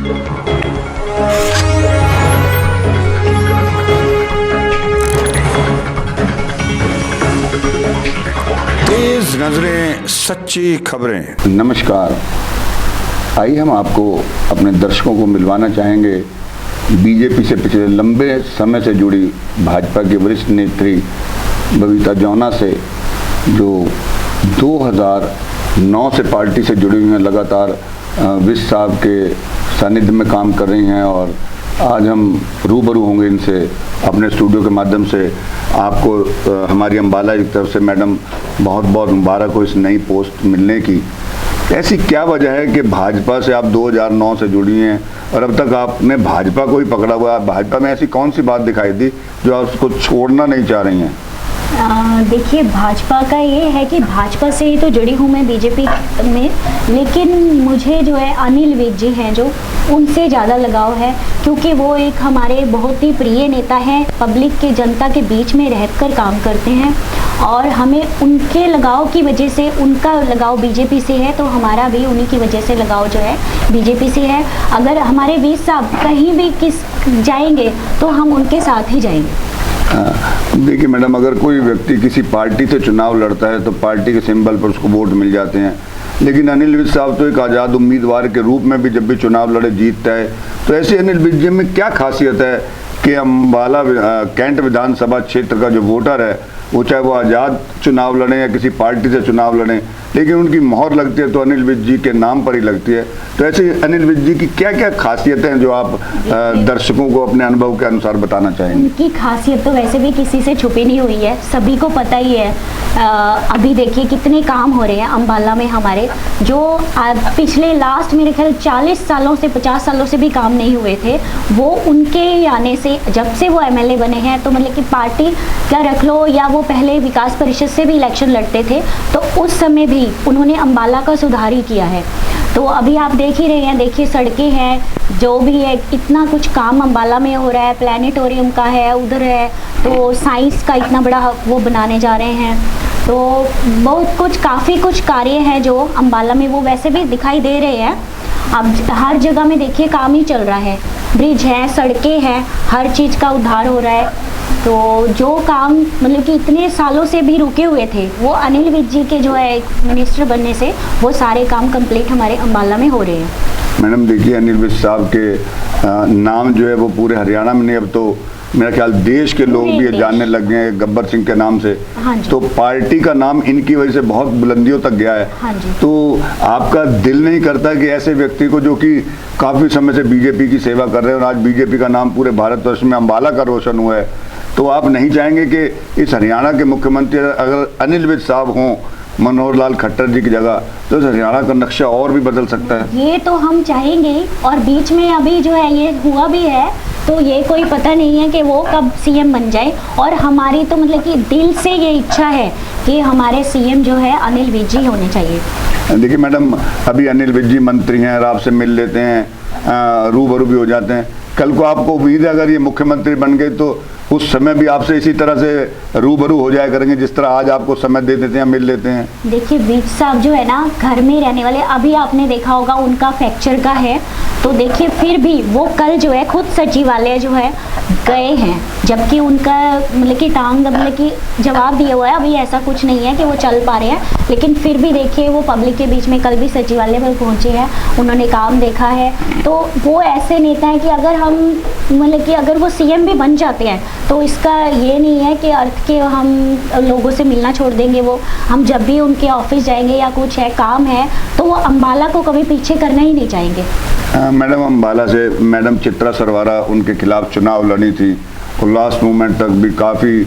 तेज नजरें, सच्ची खबरें। नमस्कार, आइए हम आपको अपने दर्शकों को मिलवाना चाहेंगे बीजेपी से पिछले लंबे समय से जुड़ी भाजपा की वरिष्ठ नेत्री बबीता जौना से, जो 2009 से पार्टी से जुड़ी हुई हैं, लगातार विज साहब के सानिध्य में काम कर रही हैं। और आज हम रूबरू होंगे इनसे अपने स्टूडियो के माध्यम से। आपको हमारी अम्बाला की तरफ से मैडम बहुत बहुत मुबारक हो इस नई पोस्ट मिलने की। ऐसी क्या वजह है कि भाजपा से आप 2009 से जुड़ी हैं और अब तक आपने भाजपा को ही पकड़ा हुआ है? भाजपा में ऐसी कौन सी बात दिखाई दी जो आप उसको छोड़ना नहीं चाह रही हैं? देखिए, भाजपा का ये है कि भाजपा से ही तो जुड़ी हूँ मैं बीजेपी में, लेकिन मुझे जो है अनिल विज जी हैं जो, उनसे ज़्यादा लगाव है, क्योंकि वो एक हमारे बहुत ही प्रिय नेता हैं, पब्लिक के जनता के बीच में रहकर काम करते हैं और हमें उनके लगाव की वजह से, उनका लगाव बीजेपी से है तो हमारा भी उन्हीं की वजह से लगाव जो है बीजेपी से है। अगर हमारे वीर साहब कहीं भी जाएंगे तो हम उनके साथ ही जाएंगे। देखिए मैडम, अगर कोई व्यक्ति किसी पार्टी से चुनाव लड़ता है तो पार्टी के सिंबल पर उसको वोट मिल जाते हैं, लेकिन अनिल विज साहब तो एक आज़ाद उम्मीदवार के रूप में भी जब भी चुनाव लड़े जीतता है। तो ऐसे अनिल विज जी में क्या खासियत है कि अम्बाला कैंट विधानसभा क्षेत्र का जो वोटर है, वो चाहे वो आज़ाद चुनाव लड़ें या किसी पार्टी से चुनाव लड़ें, लेकिन उनकी मोहर लगती है तो अनिल विज जी के नाम पर ही लगती है। तो ऐसे अनिल विज जी की क्या क्या खासियतें हैं जो आप दर्शकों को अपने अनुभव के अनुसार बताना चाहेंगे? उनकी खासियत तो वैसे भी किसी से छुपी नहीं हुई है, सभी को पता ही है। अभी देखिए कितने काम हो रहे हैं अम्बाला में हमारे, जो पिछले लास्ट मेरे ख्याल 40 सालों से 50 सालों से भी काम नहीं हुए थे, वो उनके आने से, जब से वो एमएलए बने हैं, तो मतलब कि पार्टी क्या रख लो या वो पहले विकास परिषद से भी इलेक्शन लड़ते थे, तो उस समय भी उन्होंने अम्बाला का सुधार ही किया है। तो अभी आप देख ही रहे हैं, देखिए सड़कें हैं, जो भी है, इतना कुछ काम अम्बाला में हो रहा है, प्लानिटोरियम का है, उधर है, तो साइंस का इतना बड़ा वो बनाने जा रहे हैं। तो बहुत कुछ, काफ़ी कुछ कार्य है जो अम्बाला में वो वैसे भी दिखाई दे रहे हैं। अब हर जगह में देखिए काम ही चल रहा है, ब्रिज है, सड़कें हैं, हर चीज़ का उद्धार हो रहा है। तो जो काम मतलब कि इतने सालों से भी रुके हुए थे, वो अनिल विज जी के जो है मिनिस्टर बनने से वो सारे काम कंप्लीट हमारे अम्बाला में हो रहे हैं। मैडम देखिए, अनिल विज साहब के नाम जो है वो पूरे हरियाणा में नहीं, अब तो मेरा ख्याल देश के लोग भी जानने लग गए हैं गब्बर सिंह के नाम से। हाँ, तो पार्टी का नाम इनकी वजह से बहुत बुलंदियों तक गया है। हाँ, तो आपका दिल नहीं करता कि ऐसे व्यक्ति को, जो कि काफ़ी समय से बीजेपी की सेवा कर रहे हैं और आज बीजेपी का नाम पूरे भारतवर्ष में अम्बाला का रोशन हुआ है, तो आप नहीं चाहेंगे कि इस हरियाणा के मुख्यमंत्री अगर अनिल विज साहब हों मनोहर लाल खट्टर जी की जगह, तो इस हरियाणा का नक्शा और भी बदल सकता है? ये तो हम चाहेंगे, और बीच में अभी जो है ये हुआ भी है, तो ये कोई पता नहीं है कि वो कब सीएम बन जाए। और हमारी तो मतलब कि दिल से ये इच्छा है कि हमारे सीएम जो है अनिल विज जी होने चाहिए। देखिए मैडम, अभी अनिल विज जी मंत्री हैं और आपसे मिल लेते हैं, रूबरू भी हो जाते हैं। कल को आपको उम्मीद है अगर ये मुख्यमंत्री बन गए तो उस समय भी आपसे इसी तरह से रूबरू हो जाया करेंगे जिस तरह आज आपको समय दे देते हैं, मिल लेते हैं? देखिए विज साहब जो है ना, घर में रहने वाले, अभी आपने देखा होगा उनका फ्रैक्चर का है, तो देखिए फिर भी वो कल जो है खुद सचिवालय जो है गए हैं, जबकि उनका मतलब कि टांग मतलब कि जवाब दिया हुआ है, अभी ऐसा कुछ नहीं है कि वो चल पा रहे हैं, लेकिन फिर भी देखिए वो पब्लिक के बीच में कल भी सचिवालय पर पहुंचे हैं, उन्होंने काम देखा है। तो वो ऐसे नेता है कि अगर हम मतलब कि अगर वो सीएम भी बन जाते हैं तो इसका ये नहीं है कि अर्थ के हम लोगों से मिलना छोड़ देंगे। वो हम जब भी उनके ऑफिस जाएंगे या कुछ है काम है तो वो अम्बाला को कभी पीछे करना ही नहीं चाहेंगे। मैडम, अम्बाला से मैडम चित्रा सरवारा उनके खिलाफ चुनाव लड़ी थी और लास्ट मोमेंट तक भी काफ़ी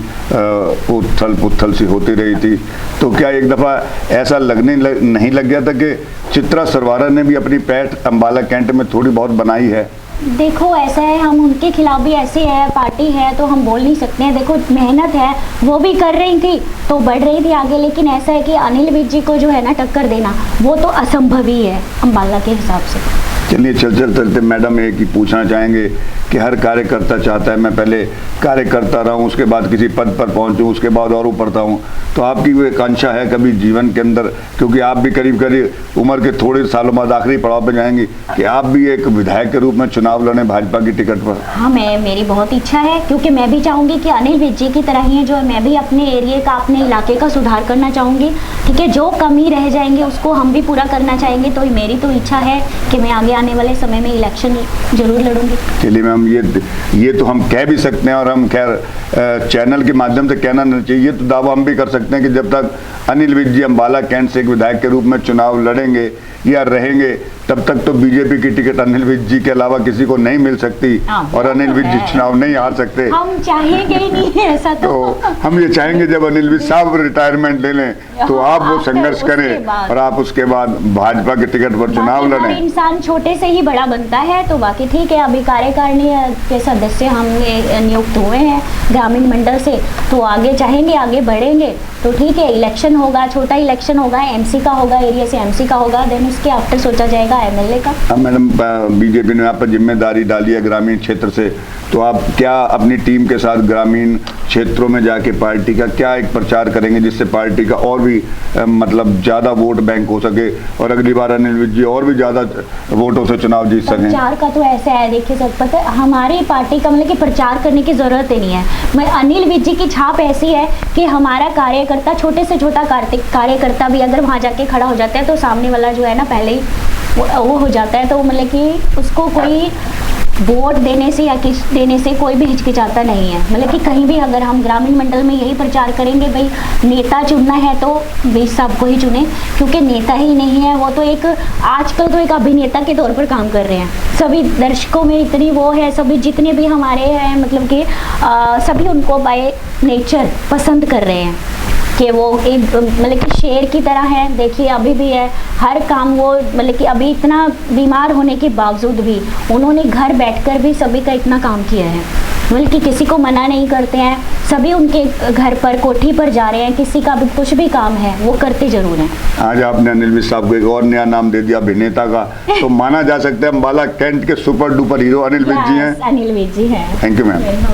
उथल पुथल सी होती रही थी, तो क्या एक दफ़ा ऐसा नहीं लग गया था कि चित्रा सरवारा ने भी अपनी पैठ अम्बाला कैंट में थोड़ी बहुत बनाई है? देखो ऐसा है, हम उनके खिलाफ भी ऐसे है, पार्टी है तो हम बोल नहीं सकते हैं। देखो मेहनत है, वो भी कर रही थी तो बढ़ रही थी आगे, लेकिन ऐसा है कि अनिल विज जी को जो है ना टक्कर देना वो तो असंभव ही है अम्बाला के हिसाब से। चलिए चलते मैडम एक ही पूछना चाहेंगे कि हर कार्यकर्ता चाहता है मैं पहले कार्यकर्ता रहूं, उसके बाद किसी पद पर पहुंचूं, उसके बाद और ऊपर जाऊं। तो आपकी वो आकांक्षा है कभी जीवन के अंदर, क्योंकि आप भी करीब करीब उम्र के थोड़े सालों बाद आखिरी पड़ाव पर जाएंगी, कि आप भी एक विधायक के रूप में चुनाव लड़ें भाजपा की टिकट पर? हाँ, मेरी बहुत इच्छा है, क्योंकि मैं भी चाहूँगी कि अनिल विज जी की तरह ही है, जो मैं भी अपने एरिया का, अपने इलाके का सुधार करना चाहूँगी। ठीक है, जो कमी रह जाएंगे उसको हम भी पूरा करना चाहेंगे। तो मेरी तो इच्छा है कि मैं आगे आने वाले समय में इलेक्शन जरूर लड़ूंगी। चलिए मैम, ये तो हम कह भी सकते हैं, और हम खैर चैनल के माध्यम से कहना नहीं चाहिए, ये तो दावा हम भी कर सकते हैं कि जब तक अनिल विज जी अम्बाला कैंट से एक विधायक के रूप में चुनाव लड़ेंगे या रहेंगे, तब तक तो बीजेपी की टिकट अनिल विज जी के अलावा किसी को नहीं मिल सकती, और अनिल विज जी चुनाव नहीं हार सकते। हम चाहेंगे ही नहीं है ऐसा। तो हम ये चाहेंगे जब अनिल विज साहब रिटायरमेंट ले लें तो आप वो संघर्ष करें और आप उसके बाद भाजपा के टिकट पर चुनाव लड़ें। इंसान छोटे से ही बड़ा बनता है, तो बाकी ठीक है। अभी कार्यकारिणी के सदस्य हम नियुक्त हुए हैं ग्रामीण मंडल से, तो आगे चाहेंगे, आगे बढ़ेंगे तो ठीक है। इलेक्शन होगा, छोटा इलेक्शन होगा, एमसी का होगा, एरिया से एमसी का होगा, देन उसके आफ्टर सोचा जाएगा एमएलए का। अब मैडम, बीजेपी ने आप पर जिम्मेदारी डाली है ग्रामीण क्षेत्र से, तो आप क्या अपनी टीम के साथ ग्रामीण क्षेत्रों में जाके पार्टी का क्या एक प्रचार करेंगे, जिससे पार्टी का और भी मतलब ज़्यादा वोट बैंक हो सके और अगली बार अनिल विज जी और भी ज़्यादा वोटों से चुनाव जीत सकें? प्रचार का तो ऐसा है, देखिए सब पता है, हमारी पार्टी का मतलब कि प्रचार करने की ज़रूरत ही नहीं है। मैं अनिल विज जी की छाप ऐसी है कि हमारा कार्यकर्ता, छोटे से छोटा कार्यकर्ता भी अगर वहाँ जाके खड़ा हो जाता है तो सामने वाला जो है ना पहले ही वो हो जाता है। तो मतलब कि उसको कोई वोट देने से या किस देने से कोई भी हिचकिचाता नहीं है। मतलब कि कहीं भी अगर हम ग्रामीण मंडल में यही प्रचार करेंगे, भाई नेता चुनना है तो भाई सबको ही चुने, क्योंकि नेता ही नहीं है, वो तो एक आजकल तो एक अभिनेता के तौर पर काम कर रहे हैं। सभी दर्शकों में इतनी वो है, सभी जितने भी हमारे हैं मतलब कि सभी उनको बाय नेचर पसंद कर रहे हैं कि वो एक मतलब कि शेर की तरह है। देखिए अभी भी है, हर काम वो मतलब कि अभी इतना बीमार होने के बावजूद भी उन्होंने घर बैठकर भी सभी का इतना काम किया है, मतलब कि किसी को मना नहीं करते हैं, सभी उनके घर पर कोठी पर जा रहे हैं, किसी का भी कुछ भी काम है वो करते जरूर हैं। आज आपने अनिल विज साहब को एक और नया नाम दे दिया अभिनेता का, तो माना जा सकता है अम्बाला कैंट के super duper hero Anil Vij ji हैं। अनिल विज जी हैं। Thank you ma'am.